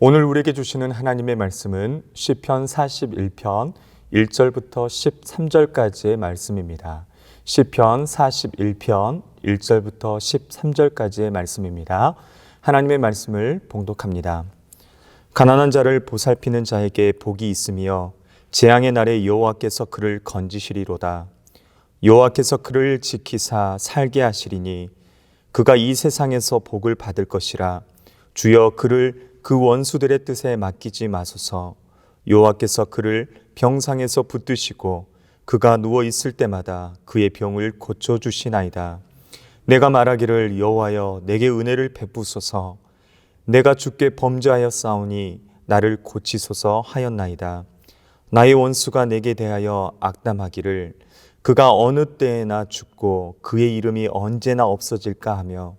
오늘 우리에게 주시는 하나님의 말씀은 시편 41편 1절부터 13절까지의 말씀입니다. 시편 41편 1절부터 13절까지의 말씀입니다. 하나님의 말씀을 봉독합니다. 가난한 자를 보살피는 자에게 복이 있으며 재앙의 날에 여호와께서 그를 건지시리로다. 여호와께서 그를 지키사 살게 하시리니 그가 이 세상에서 복을 받을 것이라. 주여 그를 그 원수들의 뜻에 맡기지 마소서. 여호와께서 그를 병상에서 붙드시고 그가 누워 있을 때마다 그의 병을 고쳐 주시나이다. 내가 말하기를 여호와여 내게 은혜를 베푸소서. 내가 주께 범죄하여 싸우니 나를 고치소서 하였나이다. 나의 원수가 내게 대하여 악담하기를 그가 어느 때에나 죽고 그의 이름이 언제나 없어질까 하며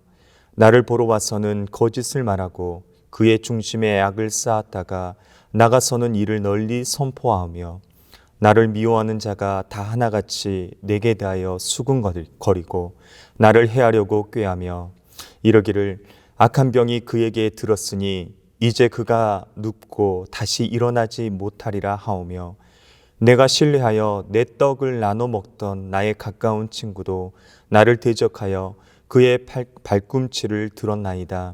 나를 보러 와서는 거짓을 말하고 그의 중심에 악을 쌓았다가 나가서는 이를 널리 선포하며 나를 미워하는 자가 다 하나같이 내게 대하여 수군거리고 나를 해하려고 꾀하며 이러기를 악한 병이 그에게 들었으니 이제 그가 눕고 다시 일어나지 못하리라 하오며 내가 신뢰하여 내 떡을 나눠 먹던 나의 가까운 친구도 나를 대적하여 그의 발꿈치를 들었나이다.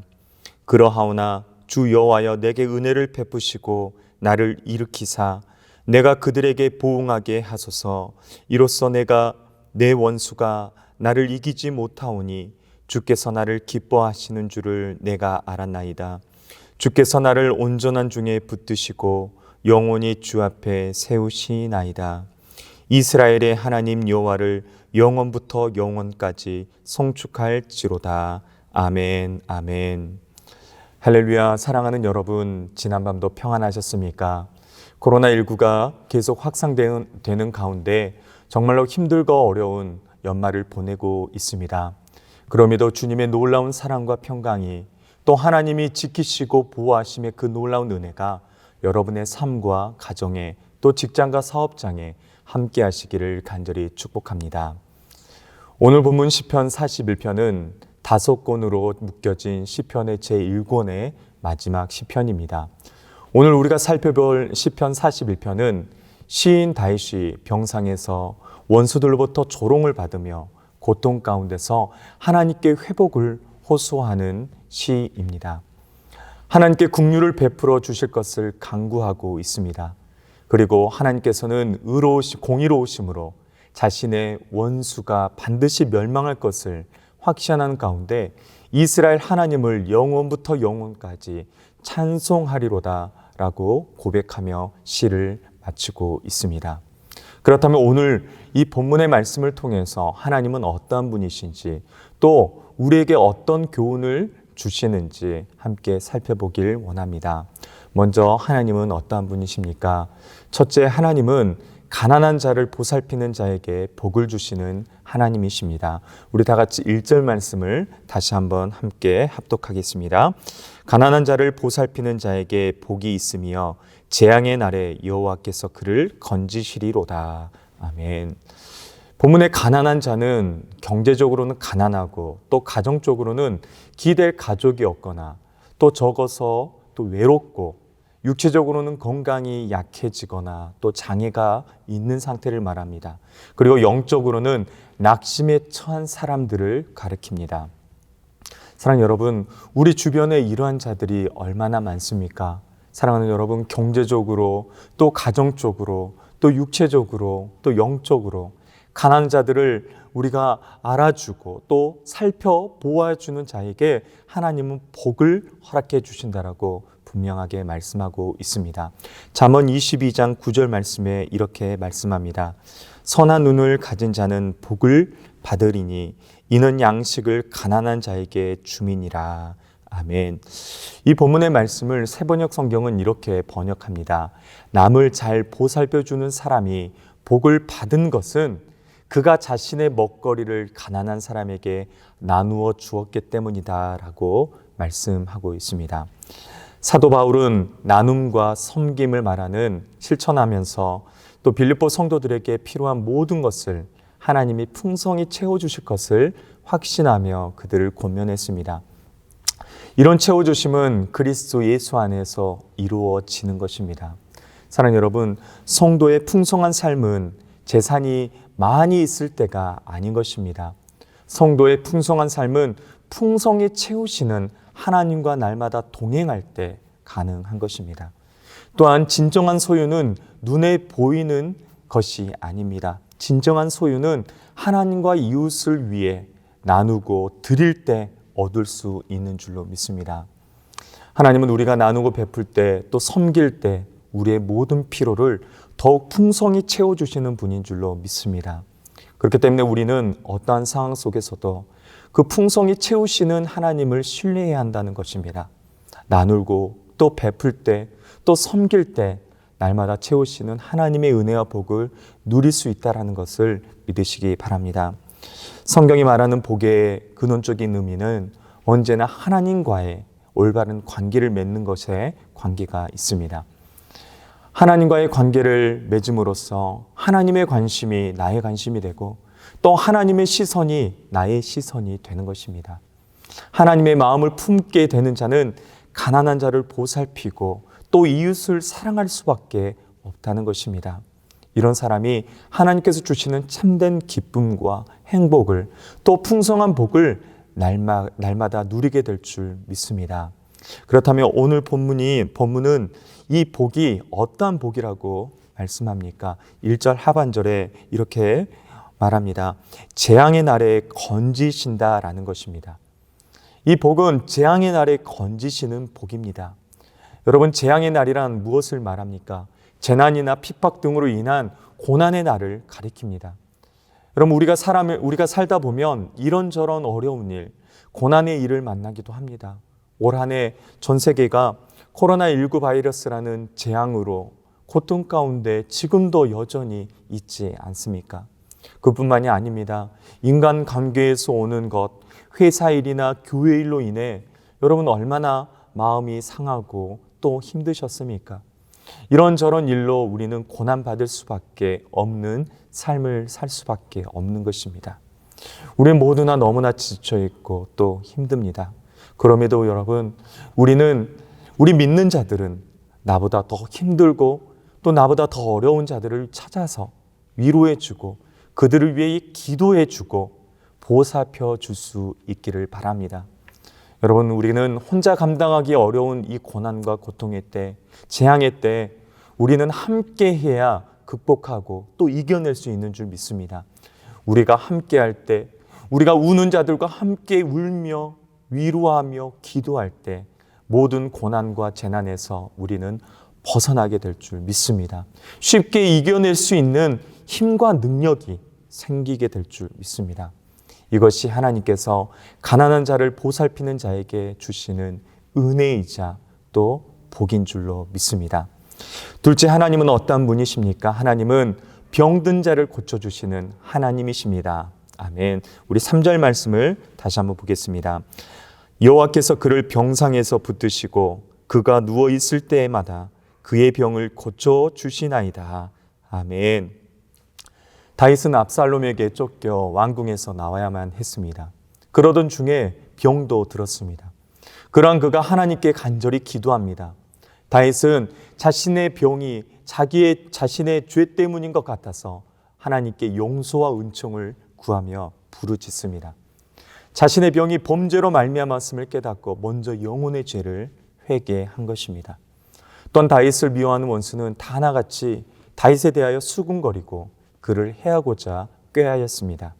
그러하오나 주 여호와여 내게 은혜를 베푸시고 나를 일으키사 내가 그들에게 보응하게 하소서. 이로써 내가 내 원수가 나를 이기지 못하오니 주께서 나를 기뻐하시는 줄을 내가 알았나이다. 주께서 나를 온전한 중에 붙드시고 영원히 주 앞에 세우시나이다. 이스라엘의 하나님 여호와를 영원부터 영원까지 송축할지로다. 아멘, 아멘. 할렐루야. 사랑하는 여러분, 지난밤도 평안하셨습니까? 코로나19가 계속 확산되는 가운데 정말로 힘들고 어려운 연말을 보내고 있습니다. 그럼에도 주님의 놀라운 사랑과 평강이 또 하나님이 지키시고 보호하심의 그 놀라운 은혜가 여러분의 삶과 가정에 또 직장과 사업장에 함께 하시기를 간절히 축복합니다. 오늘 본문 시편 41편은 5권으로 묶여진 시편의 제1권의 마지막 시편입니다. 오늘 우리가 살펴볼 시편 41편은 시인 다윗이 병상에서 원수들로부터 조롱을 받으며 고통 가운데서 하나님께 회복을 호소하는 시입니다. 하나님께 긍휼을 베풀어 주실 것을 간구하고 있습니다. 그리고 하나님께서는 공의로우심으로 자신의 원수가 반드시 멸망할 것을 확신하는 가운데 이스라엘 하나님을 영원부터 영원까지 찬송하리로다 라고 고백하며 시를 마치고 있습니다. 그렇다면 오늘 이 본문의 말씀을 통해서 하나님은 어떠한 분이신지 또 우리에게 어떤 교훈을 주시는지 함께 살펴보길 원합니다. 먼저 하나님은 어떠한 분이십니까? 첫째, 하나님은 가난한 자를 보살피는 자에게 복을 주시는 하나님이십니다. 우리 다 같이 1절 말씀을 다시 한번 함께 합독하겠습니다. 가난한 자를 보살피는 자에게 복이 있으며 재앙의 날에 여호와께서 그를 건지시리로다. 아멘. 본문의 가난한 자는 경제적으로는 가난하고 또 가정적으로는 기댈 가족이 없거나 또 적어서 또 외롭고 육체적으로는 건강이 약해지거나 또 장애가 있는 상태를 말합니다. 그리고 영적으로는 낙심에 처한 사람들을 가리킵니다. 사랑하는 여러분, 우리 주변에 이러한 자들이 얼마나 많습니까? 사랑하는 여러분, 경제적으로 또 가정적으로 또 육체적으로 또 영적으로 가난한 자들을 우리가 알아주고 또 살펴보아주는 자에게 하나님은 복을 허락해 주신다라고 분명하게 말씀하고 있습니다. 잠언 22장 9절 말씀에 이렇게 말씀합니다. 선한 눈을 가진 자는 복을 받으리니 이는 양식을 가난한 자에게 주민이라. 아멘. 이 본문의 말씀을 새번역 성경은 이렇게 번역합니다. 남을 잘 보살펴주는 사람이 복을 받은 것은 그가 자신의 먹거리를 가난한 사람에게 나누어 주었기 때문이다 라고 말씀하고 있습니다. 사도 바울은 나눔과 섬김을 말하는 실천하면서 또 빌립보 성도들에게 필요한 모든 것을 하나님이 풍성히 채워주실 것을 확신하며 그들을 권면했습니다. 이런 채워주심은 그리스도 예수 안에서 이루어지는 것입니다. 사랑하는 여러분, 성도의 풍성한 삶은 재산이 많이 있을 때가 아닌 것입니다. 성도의 풍성한 삶은 풍성히 채우시는 하나님과 날마다 동행할 때 가능한 것입니다. 또한 진정한 소유는 눈에 보이는 것이 아닙니다. 진정한 소유는 하나님과 이웃을 위해 나누고 드릴 때 얻을 수 있는 줄로 믿습니다. 하나님은 우리가 나누고 베풀 때 또 섬길 때 우리의 모든 필요를 더욱 풍성히 채워주시는 분인 줄로 믿습니다. 그렇기 때문에 우리는 어떠한 상황 속에서도 그 풍성히 채우시는 하나님을 신뢰해야 한다는 것입니다. 나누고 또 베풀 때 또 섬길 때 날마다 채우시는 하나님의 은혜와 복을 누릴 수 있다는 것을 믿으시기 바랍니다. 성경이 말하는 복의 근원적인 의미는 언제나 하나님과의 올바른 관계를 맺는 것에 관계가 있습니다. 하나님과의 관계를 맺음으로써 하나님의 관심이 나의 관심이 되고 또 하나님의 시선이 나의 시선이 되는 것입니다. 하나님의 마음을 품게 되는 자는 가난한 자를 보살피고 또 이웃을 사랑할 수밖에 없다는 것입니다. 이런 사람이 하나님께서 주시는 참된 기쁨과 행복을 또 풍성한 복을 날마다 누리게 될 줄 믿습니다. 그렇다면 오늘 본문은 이 복이 어떠한 복이라고 말씀합니까? 1절 하반절에 이렇게 말합니다. 재앙의 날에 건지신다라는 것입니다. 이 복은 재앙의 날에 건지시는 복입니다. 여러분, 재앙의 날이란 무엇을 말합니까? 재난이나 핍박 등으로 인한 고난의 날을 가리킵니다. 여러분, 우리가 살다 보면 이런저런 어려운 일, 고난의 일을 만나기도 합니다. 올 한 해 전 세계가 코로나19 바이러스라는 재앙으로 고통 가운데 지금도 여전히 있지 않습니까? 그뿐만이 아닙니다. 인간 관계에서 오는 것, 회사 일이나 교회 일로 인해 여러분 얼마나 마음이 상하고 또 힘드셨습니까? 이런저런 일로 우리는 고난받을 수밖에 없는 삶을 살 수밖에 없는 것입니다. 우리 모두나 너무나 지쳐있고 또 힘듭니다. 그럼에도 여러분, 우리 믿는 자들은 나보다 더 힘들고 또 나보다 더 어려운 자들을 찾아서 위로해주고 그들을 위해 기도해주고 보살펴 줄 수 있기를 바랍니다. 여러분, 우리는 혼자 감당하기 어려운 이 고난과 고통의 때, 재앙의 때 우리는 함께 해야 극복하고 또 이겨낼 수 있는 줄 믿습니다. 우리가 함께 할 때, 우리가 우는 자들과 함께 울며 위로하며 기도할 때 모든 고난과 재난에서 우리는 벗어나게 될 줄 믿습니다. 쉽게 이겨낼 수 있는 힘과 능력이 생기게 될 줄 믿습니다. 이것이 하나님께서 가난한 자를 보살피는 자에게 주시는 은혜이자 또 복인 줄로 믿습니다. 둘째, 하나님은 어떠한 분이십니까? 하나님은 병든 자를 고쳐주시는 하나님이십니다. 아멘. 우리 3절 말씀을 다시 한번 보겠습니다. 여호와께서 그를 병상에서 붙드시고 그가 누워 있을 때마다 그의 병을 고쳐주시나이다. 아멘. 다윗은 압살롬에게 쫓겨 왕궁에서 나와야만 했습니다. 그러던 중에 병도 들었습니다. 그러한 그가 하나님께 간절히 기도합니다. 다윗은 자신의 병이 자신의 죄 때문인 것 같아서 하나님께 용서와 은총을 구하며 부르짖습니다. 자신의 병이 범죄로 말미암았음을 깨닫고 먼저 영혼의 죄를 회개한 것입니다. 또한 다윗을 미워하는 원수는 다 하나같이 다윗에 대하여 수군거리고 그를 해하고자 꾀하였습니다.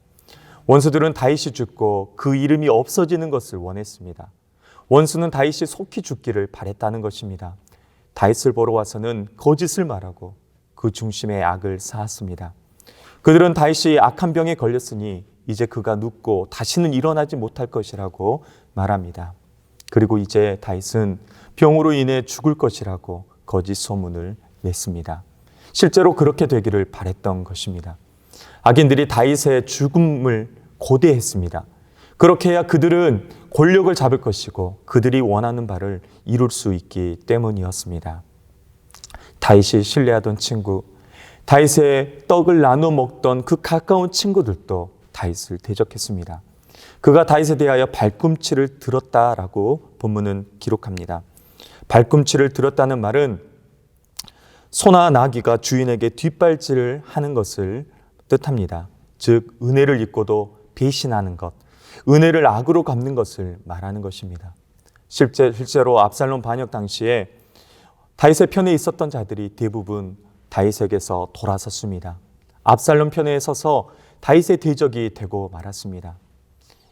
원수들은 다윗이 죽고 그 이름이 없어지는 것을 원했습니다. 원수는 다윗이 속히 죽기를 바랬다는 것입니다. 다윗을 보러 와서는 거짓을 말하고 그 중심에 악을 쌓았습니다. 그들은 다윗이 악한 병에 걸렸으니 이제 그가 눕고 다시는 일어나지 못할 것이라고 말합니다. 그리고 이제 다윗은 병으로 인해 죽을 것이라고 거짓 소문을 냈습니다. 실제로 그렇게 되기를 바랬던 것입니다. 악인들이 다윗의 죽음을 고대했습니다. 그렇게 해야 그들은 권력을 잡을 것이고 그들이 원하는 바를 이룰 수 있기 때문이었습니다. 다윗이 신뢰하던 친구, 다윗의 떡을 나눠 먹던 그 가까운 친구들도 다윗을 대적했습니다. 그가 다윗에 대하여 발꿈치를 들었다라고 본문은 기록합니다. 발꿈치를 들었다는 말은 소나 나귀가 주인에게 뒷발질을 하는 것을 뜻합니다. 즉 은혜를 잊고도 배신하는 것, 은혜를 악으로 갚는 것을 말하는 것입니다. 실제로 압살롬 반역 당시에 다윗의 편에 있었던 자들이 대부분 다윗에게서 돌아섰습니다. 압살롬 편에 서서 다윗의 대적이 되고 말았습니다.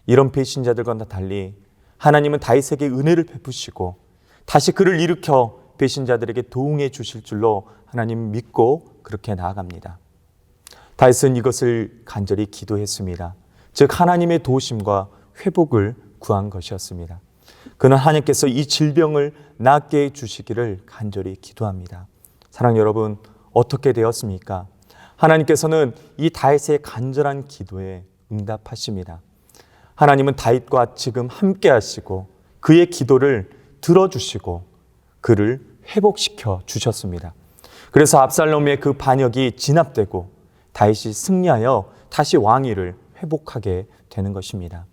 이런 배신자들과는 달리 하나님은 다윗에게 은혜를 베푸시고 다시 그를 일으켜 배신자들에게 도움해 주실 줄로 하나님 믿고 그렇게 나아갑니다. 다윗은 이것을 간절히 기도했습니다. 즉 하나님의 도우심과 회복을 구한 것이었습니다. 그는 하나님께서 이 질병을 낫게 해주시기를 간절히 기도합니다. 사랑하는 여러분, 어떻게 되었습니까? 하나님께서는 이 다윗의 간절한 기도에 응답하십니다. 하나님은 다윗과 지금 함께 하시고 그의 기도를 들어주시고 그를 회복시켜 주셨습니다. 그래서 압살롬의 그 반역이 진압되고 다윗이 승리하여 다시 왕위를 회복하게 되는 것입니다.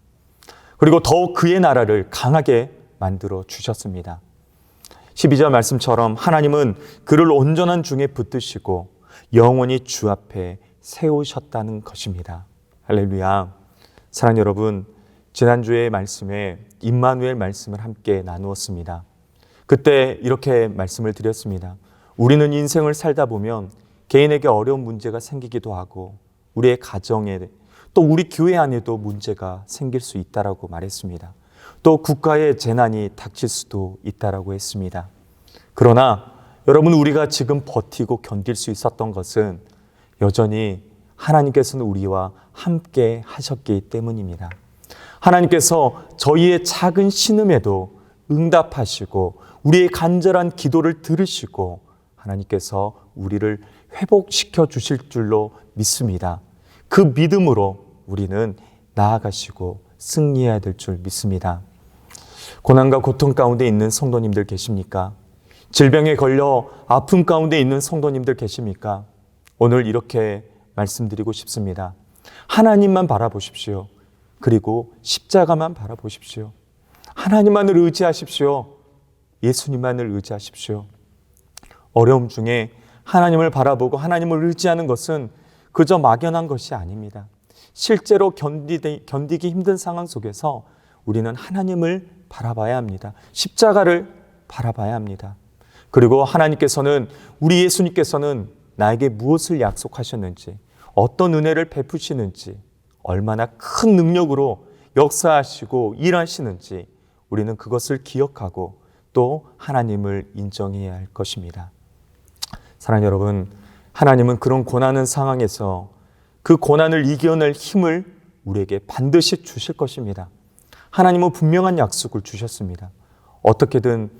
그리고 더욱 그의 나라를 강하게 만들어 주셨습니다. 12절 말씀처럼 하나님은 그를 온전한 중에 붙드시고 영원히 주 앞에 세우셨다는 것입니다. 할렐루야. 사랑하는 여러분, 지난주의 말씀에 임마누엘 말씀을 함께 나누었습니다. 그때 이렇게 말씀을 드렸습니다. 우리는 인생을 살다 보면 개인에게 어려운 문제가 생기기도 하고 우리의 가정에 또 우리 교회 안에도 문제가 생길 수 있다라고 말했습니다. 또 국가의 재난이 닥칠 수도 있다라고 했습니다. 그러나 여러분, 우리가 지금 버티고 견딜 수 있었던 것은 여전히 하나님께서는 우리와 함께 하셨기 때문입니다. 하나님께서 저희의 작은 신음에도 응답하시고 우리의 간절한 기도를 들으시고 하나님께서 우리를 회복시켜 주실 줄로 믿습니다. 그 믿음으로 우리는 나아가시고 승리해야 될 줄 믿습니다. 고난과 고통 가운데 있는 성도님들 계십니까? 질병에 걸려 아픔 가운데 있는 성도님들 계십니까? 오늘 이렇게 말씀드리고 싶습니다. 하나님만 바라보십시오. 그리고 십자가만 바라보십시오. 하나님만을 의지하십시오. 예수님만을 의지하십시오. 어려움 중에 하나님을 바라보고 하나님을 의지하는 것은 그저 막연한 것이 아닙니다. 실제로 견디기 힘든 상황 속에서 우리는 하나님을 바라봐야 합니다. 십자가를 바라봐야 합니다. 그리고 하나님께서는, 우리 예수님께서는 나에게 무엇을 약속하셨는지, 어떤 은혜를 베푸시는지, 얼마나 큰 능력으로 역사하시고 일하시는지 우리는 그것을 기억하고 또 하나님을 인정해야 할 것입니다. 사랑하는 여러분, 하나님은 그런 고난의 상황에서 그 고난을 이겨낼 힘을 우리에게 반드시 주실 것입니다. 하나님은 분명한 약속을 주셨습니다. 어떻게든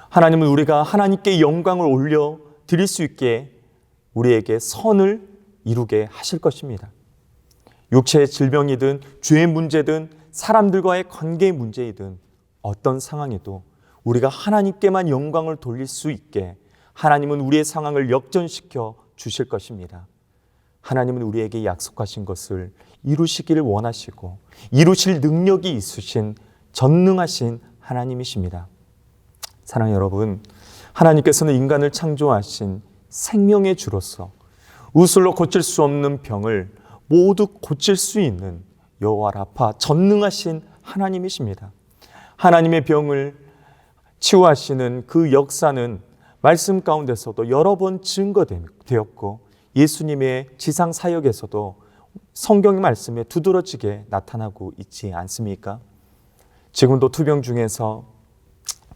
하나님은 우리가 하나님께 영광을 올려 드릴 수 있게 우리에게 선을 이루게 하실 것입니다. 육체의 질병이든 죄의 문제든 사람들과의 관계의 문제이든 어떤 상황에도 우리가 하나님께만 영광을 돌릴 수 있게 하나님은 우리의 상황을 역전시켜 주실 것입니다. 하나님은 우리에게 약속하신 것을 이루시기를 원하시고 이루실 능력이 있으신 전능하신 하나님이십니다. 사랑하는 여러분, 하나님께서는 인간을 창조하신 생명의 주로서 의술로 고칠 수 없는 병을 모두 고칠 수 있는 여호와 라파, 전능하신 하나님이십니다. 하나님의 병을 치유하시는 그 역사는 말씀 가운데서도 여러 번 증거되었고 예수님의 지상 사역에서도 성경 말씀에 두드러지게 나타나고 있지 않습니까? 지금도 투병 중에서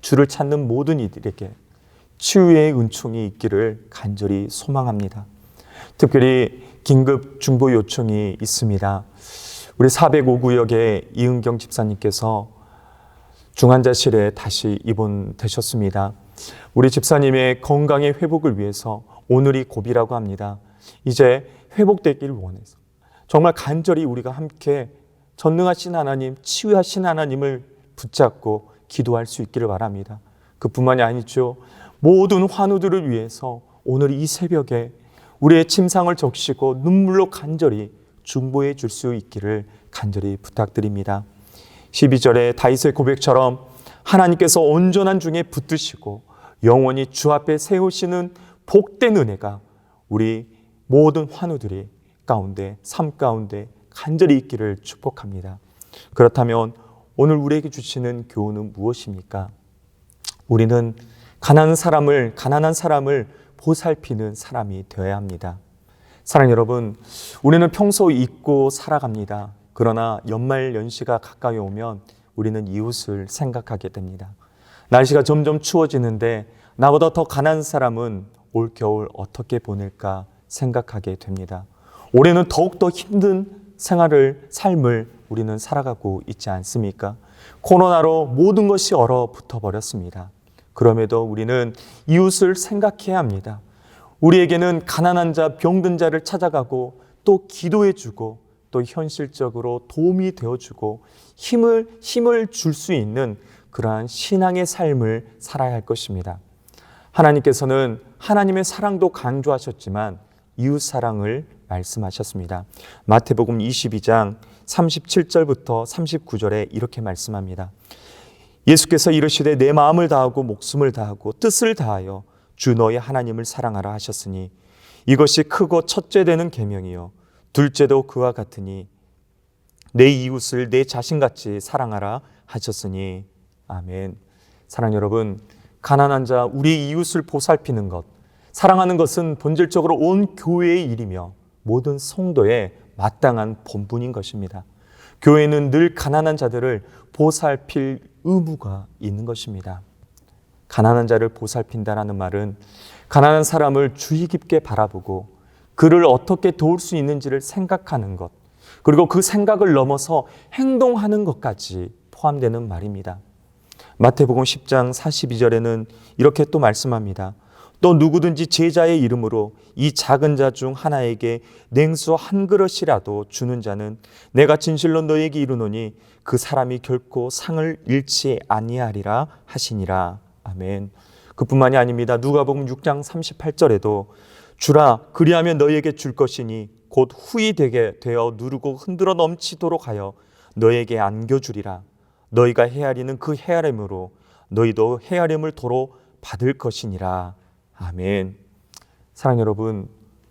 주를 찾는 모든 이들에게 치유의 은총이 있기를 간절히 소망합니다. 특별히 긴급 중보 요청이 있습니다. 우리 405구역의 이은경 집사님께서 중환자실에 다시 입원되셨습니다. 우리 집사님의 건강의 회복을 위해서 오늘이 고비라고 합니다. 이제 회복되기를 원해서 정말 간절히 우리가 함께 전능하신 하나님, 치유하신 하나님을 붙잡고 기도할 수 있기를 바랍니다. 그뿐만이 아니죠. 모든 환우들을 위해서 오늘 이 새벽에 우리의 침상을 적시고 눈물로 간절히 중보해 줄 수 있기를 간절히 부탁드립니다. 12절에 다윗의 고백처럼 하나님께서 온전한 중에 붙드시고 영원히 주 앞에 세우시는 복된 은혜가 우리 모든 환우들이 가운데, 삶 가운데 간절히 있기를 축복합니다. 그렇다면 오늘 우리에게 주시는 교훈은 무엇입니까? 우리는 가난한 사람을 보살피는 사람이 되어야 합니다. 사랑하는 여러분, 우리는 평소 잊고 살아갑니다. 그러나 연말 연시가 가까이 오면 우리는 이웃을 생각하게 됩니다. 날씨가 점점 추워지는데 나보다 더 가난한 사람은 올 겨울 어떻게 보낼까 생각하게 됩니다. 올해는 더욱더 힘든 삶을 우리는 살아가고 있지 않습니까? 코로나로 모든 것이 얼어붙어 버렸습니다. 그럼에도 우리는 이웃을 생각해야 합니다. 우리에게는 가난한 자, 병든 자를 찾아가고 또 기도해주고 또 현실적으로 도움이 되어주고 힘을 줄 수 있는 그러한 신앙의 삶을 살아야 할 것입니다. 하나님께서는 하나님의 사랑도 강조하셨지만 이웃 사랑을 말씀하셨습니다. 마태복음 22장 37절부터 39절에 이렇게 말씀합니다. 예수께서 이르시되 내 마음을 다하고 목숨을 다하고 뜻을 다하여 주 너의 하나님을 사랑하라 하셨으니 이것이 크고 첫째 되는 계명이요 둘째도 그와 같으니 내 이웃을 내 자신같이 사랑하라 하셨으니 아멘. 사랑 여러분, 가난한 자 우리 이웃을 보살피는 것, 사랑하는 것은 본질적으로 온 교회의 일이며 모든 성도의 마땅한 본분인 것입니다. 교회는 늘 가난한 자들을 보살필 의무가 있는 것입니다. 가난한 자를 보살핀다라는 말은 가난한 사람을 주의 깊게 바라보고 그를 어떻게 도울 수 있는지를 생각하는 것, 그리고 그 생각을 넘어서 행동하는 것까지 포함되는 말입니다. 마태복음 10장 42절에는 이렇게 또 말씀합니다. 또 누구든지 제자의 이름으로 이 작은 자 중 하나에게 냉수 한 그릇이라도 주는 자는 내가 진실로 너에게 이르노니 그 사람이 결코 상을 잃지 아니하리라 하시니라. 아멘. 그뿐만이 아닙니다. 누가복음 6장 38절에도 주라 그리하면 너에게 줄 것이니 곧 후히 되게 되어 누르고 흔들어 넘치도록 하여 너에게 안겨주리라. 너희가 헤아리는 그 헤아림으로 너희도 헤아림을 도로 받을 것이니라. 아멘. 사랑 여러분,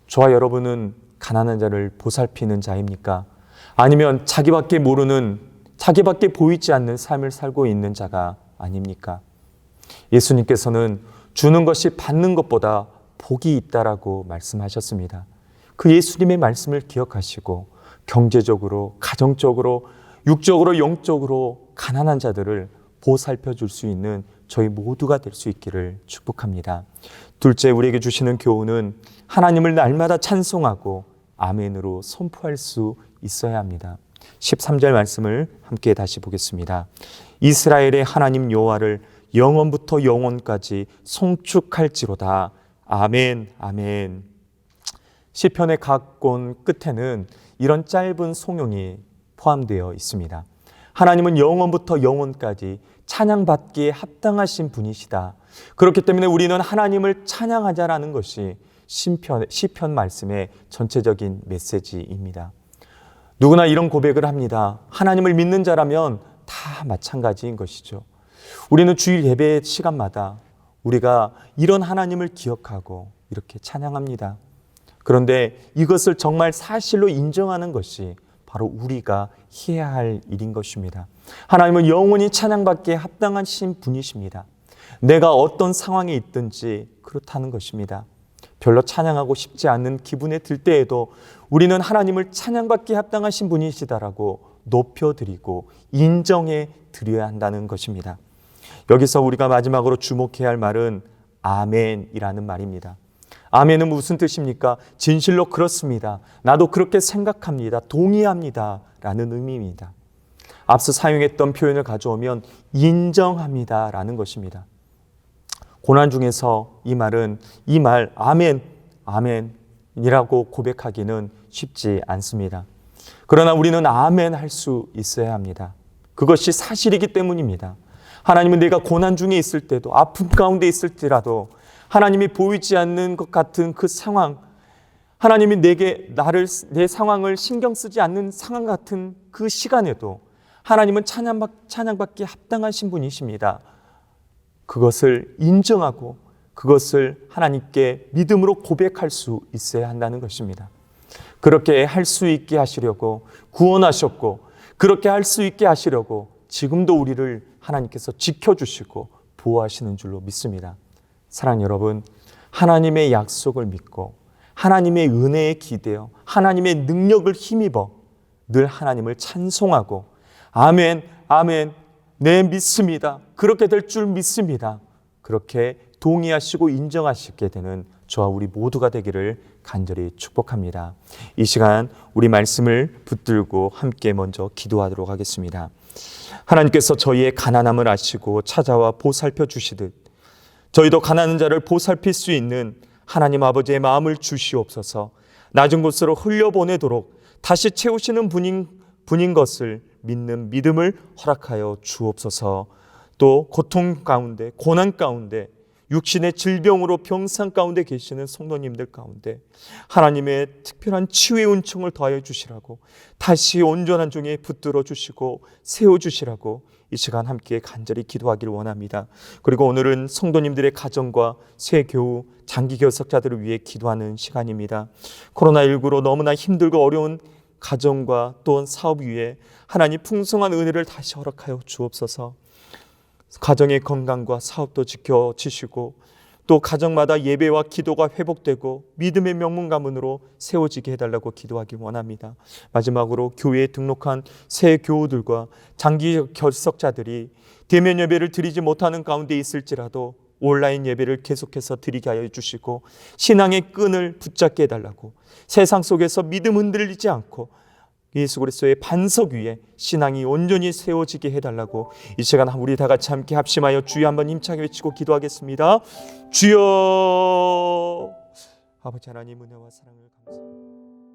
저와 여러분은 가난한 자를 보살피는 자입니까? 아니면 자기밖에 모르는, 자기밖에 보이지 않는 삶을 살고 있는 자가 아닙니까? 예수님께서는 주는 것이 받는 것보다 복이 있다라고 말씀하셨습니다. 그 예수님의 말씀을 기억하시고 경제적으로, 가정적으로, 육적으로, 영적으로 가난한 자들을 보살펴 줄 수 있는 저희 모두가 될 수 있기를 축복합니다. 둘째, 우리에게 주시는 교훈은 하나님을 날마다 찬송하고 아멘으로 선포할 수 있어야 합니다. 13절 말씀을 함께 다시 보겠습니다. 이스라엘의 하나님 여호와를 영원부터 영원까지 송축할지로다. 아멘, 아멘. 시편의 각 권 끝에는 이런 짧은 송용이 포함되어 있습니다. 하나님은 영원부터 영원까지 찬양받기에 합당하신 분이시다. 그렇기 때문에 우리는 하나님을 찬양하자라는 것이 시편 말씀의 전체적인 메시지입니다. 누구나 이런 고백을 합니다. 하나님을 믿는 자라면 다 마찬가지인 것이죠. 우리는 주일 예배 시간마다 우리가 이런 하나님을 기억하고 이렇게 찬양합니다. 그런데 이것을 정말 사실로 인정하는 것이 바로 우리가 해야 할 일인 것입니다. 하나님은 영원히 찬양받기에 합당하신 분이십니다. 내가 어떤 상황에 있든지 그렇다는 것입니다. 별로 찬양하고 싶지 않은 기분에 들 때에도 우리는 하나님을 찬양받기에 합당하신 분이시다라고 높여드리고 인정해 드려야 한다는 것입니다. 여기서 우리가 마지막으로 주목해야 할 말은 아멘이라는 말입니다. 아멘은 무슨 뜻입니까? 진실로 그렇습니다. 나도 그렇게 생각합니다. 동의합니다. 라는 의미입니다. 앞서 사용했던 표현을 가져오면 인정합니다. 라는 것입니다. 고난 중에서 이 말 아멘, 아멘이라고 고백하기는 쉽지 않습니다. 그러나 우리는 아멘 할 수 있어야 합니다. 그것이 사실이기 때문입니다. 하나님은 내가 고난 중에 있을 때도, 아픔 가운데 있을 때라도 하나님이 보이지 않는 것 같은 그 상황, 하나님이 내 상황을 신경 쓰지 않는 상황 같은 그 시간에도 하나님은 찬양받기에 합당하신 분이십니다. 그것을 인정하고 그것을 하나님께 믿음으로 고백할 수 있어야 한다는 것입니다. 그렇게 할 수 있게 하시려고 구원하셨고, 그렇게 할 수 있게 하시려고 지금도 우리를 하나님께서 지켜주시고 보호하시는 줄로 믿습니다. 사랑하는 여러분, 하나님의 약속을 믿고 하나님의 은혜에 기대어 하나님의 능력을 힘입어 늘 하나님을 찬송하고 아멘, 아멘, 네 믿습니다, 그렇게 될 줄 믿습니다, 그렇게 동의하시고 인정하시게 되는 저와 우리 모두가 되기를 간절히 축복합니다. 이 시간 우리 말씀을 붙들고 함께 먼저 기도하도록 하겠습니다. 하나님께서 저희의 가난함을 아시고 찾아와 보살펴 주시듯 저희도 가난한 자를 보살필 수 있는 하나님 아버지의 마음을 주시옵소서. 낮은 곳으로 흘려보내도록 다시 채우시는 분인 것을 믿는 믿음을 허락하여 주옵소서. 또 고통 가운데, 고난 가운데, 육신의 질병으로 병상 가운데 계시는 성도님들 가운데 하나님의 특별한 치유의 은총을 더하여 주시라고, 다시 온전한 종에 붙들어 주시고 세워주시라고 이 시간 함께 간절히 기도하기를 원합니다. 그리고 오늘은 성도님들의 가정과 새 교우, 장기 결석자들을 위해 기도하는 시간입니다. 코로나19로 너무나 힘들고 어려운 가정과 또 사업 위에 하나님 풍성한 은혜를 다시 허락하여 주옵소서. 가정의 건강과 사업도 지켜지시고 또 가정마다 예배와 기도가 회복되고 믿음의 명문 가문으로 세워지게 해달라고 기도하기 원합니다. 마지막으로 교회에 등록한 새 교우들과 장기 결석자들이 대면 예배를 드리지 못하는 가운데 있을지라도 온라인 예배를 계속해서 드리게 하여 주시고 신앙의 끈을 붙잡게 해달라고, 세상 속에서 믿음 흔들리지 않고 예수 그리스도의 반석 위에 신앙이 온전히 세워지게 해달라고 이 시간 우리 다 같이 함께 합심하여 주여 한번 힘차게 외치고 기도하겠습니다. 주여. 아버지 하나님 은혜와 사랑을 감사합니다.